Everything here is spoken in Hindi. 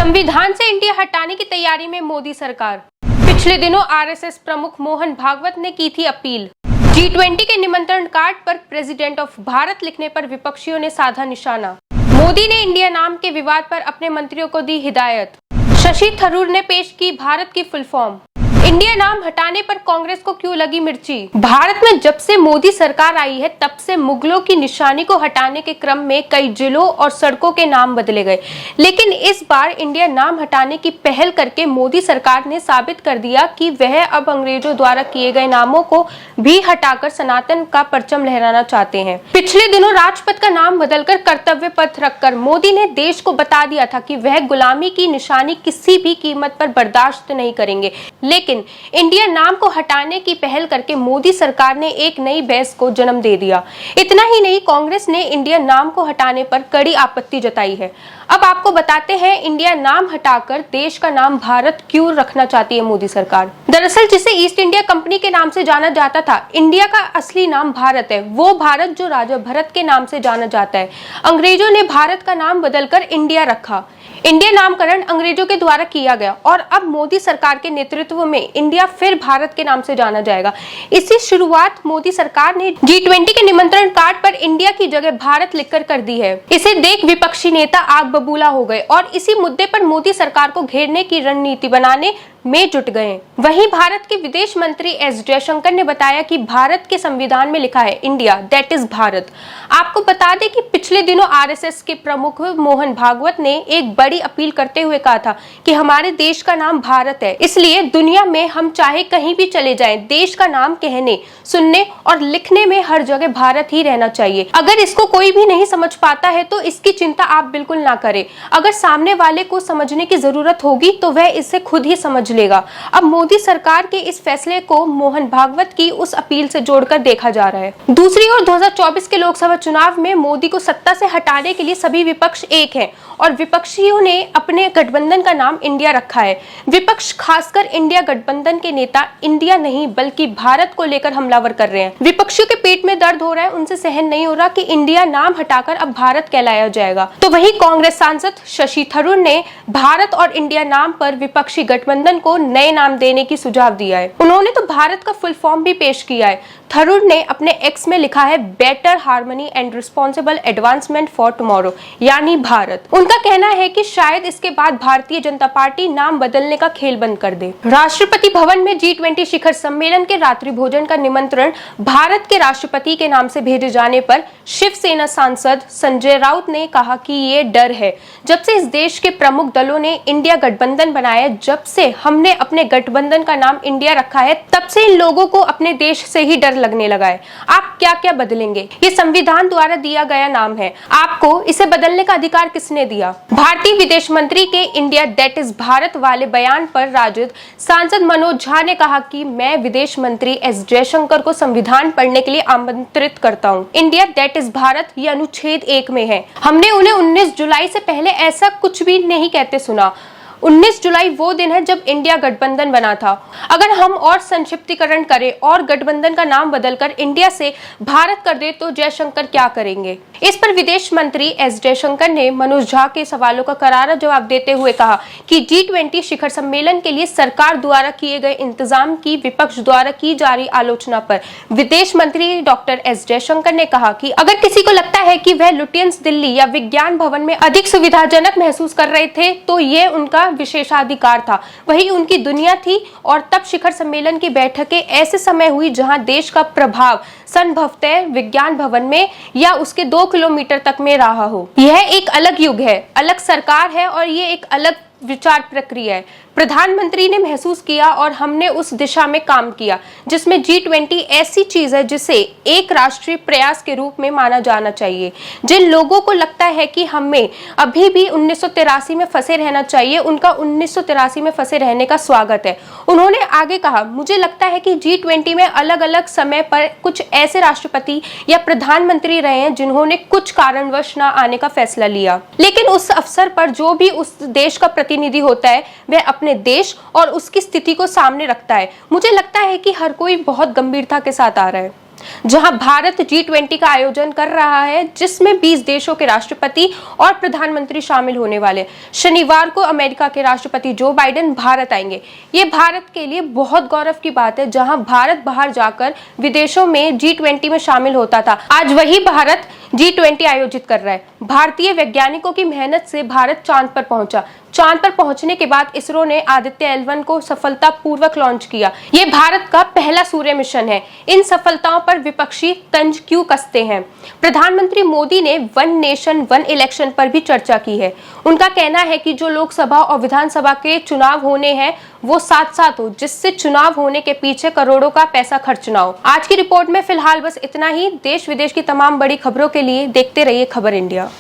संविधान से इंडिया हटाने की तैयारी में मोदी सरकार। पिछले दिनों आरएसएस प्रमुख मोहन भागवत ने की थी अपील। G20 के निमंत्रण कार्ड पर प्रेसिडेंट ऑफ भारत लिखने पर विपक्षियों ने साधा निशाना। मोदी ने इंडिया नाम के विवाद पर अपने मंत्रियों को दी हिदायत। शशि थरूर ने पेश की भारत की फुल फॉर्म। इंडिया नाम हटाने पर कांग्रेस को क्यों लगी मिर्ची। भारत में जब से मोदी सरकार आई है तब से मुगलों की निशानी को हटाने के क्रम में कई जिलों और सड़कों के नाम बदले गए, लेकिन इस बार इंडिया नाम हटाने की पहल करके मोदी सरकार ने साबित कर दिया कि वह अब अंग्रेजों द्वारा किए गए नामों को भी हटाकर सनातन का परचम लहराना चाहते हैं। पिछले दिनों राजपथ का नाम बदलकर कर्तव्य पथ रखकर मोदी ने देश को बता दिया था कि वह गुलामी की निशानी किसी भी कीमत पर बर्दाश्त नहीं करेंगे, लेकिन इंडिया नाम को हटाने की पहल करके मोदी सरकार ने एक नई बहस को जन्म दे दिया। इतना ही नहीं, कांग्रेस ने इंडिया नाम को हटाने पर कड़ी आपत्ति जताई है। अब आपको बताते हैं इंडिया नाम हटाकर देश का नाम भारत क्यों रखना चाहती है मोदी सरकार। दरअसल जिसे ईस्ट इंडिया कंपनी के नाम से जाना जाता था, इंडिया का असली नाम भारत है। वो भारत जो राजा भरत के नाम से जाना जाता है। अंग्रेजों ने भारत का नाम बदलकर इंडिया रखा। इंडिया नामकरण अंग्रेजों के द्वारा किया गया और अब मोदी सरकार के नेतृत्व में इंडिया फिर भारत के नाम से जाना जाएगा। इसी शुरुआत मोदी सरकार ने G20 के निमंत्रण कार्ड पर इंडिया की जगह भारत लिखकर कर दी है। इसे देख विपक्षी नेता आग बबूला हो गए और इसी मुद्दे पर मोदी सरकार को घेरने की रणनीति बनाने में जुट गए। वहीं भारत के विदेश मंत्री एस जयशंकर ने बताया कि भारत के संविधान में लिखा है इंडिया दैट इज भारत। आपको बता दें कि पिछले दिनों आरएसएस के प्रमुख मोहन भागवत ने एक बड़ी अपील करते हुए कहा था कि हमारे देश का नाम भारत है, इसलिए दुनिया में हम चाहे कहीं भी चले जाएं, देश का नाम कहने, सुनने और लिखने में हर जगह भारत ही रहना चाहिए। अगर इसको कोई भी नहीं समझ पाता है तो इसकी चिंता आप बिल्कुल ना करें। अगर सामने वाले को समझने की जरूरत होगी तो वह इसे खुद ही समझ लेगा। अब मोदी सरकार के इस फैसले को मोहन भागवत की उस अपील से जोड़कर देखा जा रहा है। दूसरी ओर 2024 के लोकसभा चुनाव में मोदी को सत्ता से हटाने के लिए सभी विपक्ष एक हैं और विपक्षियों ने अपने गठबंधन का नाम इंडिया रखा है। विपक्ष खासकर इंडिया गठबंधन के नेता इंडिया नहीं बल्कि भारत को लेकर हमलावर कर रहे हैं। विपक्षियों के पेट में दर्द हो रहा है, उनसे सहन नहीं हो रहा कि इंडिया नाम हटाकर अब भारत कहलाया जाएगा। तो वहीं कांग्रेस सांसद शशि थरूर ने भारत और इंडिया नाम पर विपक्षी गठबंधन को नए नाम देने की सुझाव दिया है। उन्होंने तो भारत का फुल फॉर्म भी पेश किया है। थरूर ने अपने एक्स में लिखा है better harmony and responsible advancement for tomorrow, यानी भारत। उनका कहना है कि शायद इसके बाद भारतीय जनता पार्टी नाम बदलने का खेल बंद कर दे। राष्ट्रपति भवन में G20 शिखर सम्मेलन के रात्रि भोजन का निमंत्रण भारत के राष्ट्रपति के नाम से भेजे जाने पर शिवसेना सांसद संजय राउत ने कहा कि ये डर है। जब से इस देश के प्रमुख दलों ने इंडिया गठबंधन बनाया, जब से हमने अपने गठबंधन का नाम इंडिया रखा है, तब से इन लोगों को अपने देश से ही डर लगने लगा है। आप क्या क्या बदलेंगे? ये संविधान द्वारा दिया गया नाम है, आपको इसे बदलने का अधिकार किसने दिया? भारतीय विदेश मंत्री के इंडिया दैट इज भारत वाले बयान पर राजद सांसद मनोज झा ने कहा कि मैं विदेश मंत्री एस जयशंकर को संविधान पढ़ने के लिए आमंत्रित करता हूं। इंडिया दैट इज भारत ये अनुच्छेद 1 में है। हमने उन्हें 19 जुलाई से पहले ऐसा कुछ भी नहीं कहते सुना। 19 जुलाई वो दिन है जब इंडिया गठबंधन बना था। अगर हम और संक्षिप्तीकरण करें और गठबंधन का नाम बदलकर इंडिया से भारत कर दे तो जयशंकर क्या करेंगे? इस पर विदेश मंत्री एस जयशंकर ने मनोज झा के सवालों का करारा जवाब देते हुए कहा कि G20 शिखर सम्मेलन के लिए सरकार द्वारा किए गए इंतजाम की विपक्ष द्वारा की जा रही आलोचना पर विदेश मंत्री डॉक्टर एस जयशंकर ने कहा कि अगर किसी को लगता है कि वह लुटियंस दिल्ली या विज्ञान भवन में अधिक सुविधाजनक महसूस कर रहे थे तो ये उनका विशेषाधिकार था, वही उनकी दुनिया थी। और तब शिखर सम्मेलन की बैठकें ऐसे समय हुई जहां देश का प्रभाव संभवतः विज्ञान भवन में या उसके 2 किलोमीटर तक में रहा हो। यह एक अलग युग है, अलग सरकार है और ये एक अलग विचार प्रक्रिया है। प्रधानमंत्री ने महसूस किया और हमने उस दिशा में काम किया जिसमें G20 ऐसी चीज है जिसे एक राष्ट्रीय प्रयास के रूप में माना जाना चाहिए। जिन लोगों को लगता है कि हमें अभी भी 1983 में फंसे रहना चाहिए, उनका 1983 में फंसे रहने का स्वागत है। उन्होंने आगे कहा, मुझे लगता है कि G20 में अलग अलग समय पर कुछ ऐसे राष्ट्रपति या प्रधानमंत्री रहे हैं जिन्होंने कुछ कारणवश न आने का फैसला लिया, लेकिन उस अवसर पर जो भी उस देश का प्रतिनिधि होता है वह अपने देश और उसकी स्थिति को सामने रखता है। मुझे लगता है कि हर कोई बहुत गंभीरता के साथ आ रहा है। जहां भारत G20 का आयोजन कर रहा है, जिसमें 20 देशों के राष्ट्रपति और प्रधानमंत्री शामिल होने वाले। शनिवार को अमेरिका के राष्ट्रपति जो बाइडेन भारत आएंगे। ये भारत के लिए बहुत गौरव की बात है, जहां भारत बाहर जाकर विदेशों में G20 में शामिल होता था, आज वही भारत G20 आयोजित कर रहा है। भारतीय वैज्ञानिकों की मेहनत से भारत चांद पर पहुंचा। चांद पर पहुंचने के बाद इसरो ने आदित्य L1 को सफलतापूर्वक लॉन्च किया। ये भारत का पहला सूर्य मिशन है। इन सफलताओं पर विपक्षी तंज क्यों कसते हैं? प्रधानमंत्री मोदी ने वन नेशन वन इलेक्शन पर भी चर्चा की है। उनका कहना है कि जो लोकसभा और विधानसभा के चुनाव होने हैं वो साथ साथ हो, जिससे चुनाव होने के पीछे करोड़ों का पैसा खर्च ना हो। आज की रिपोर्ट में फिलहाल बस इतना ही। देश विदेश की तमाम बड़ी खबरों के लिए देखते रहिए खबर इंडिया।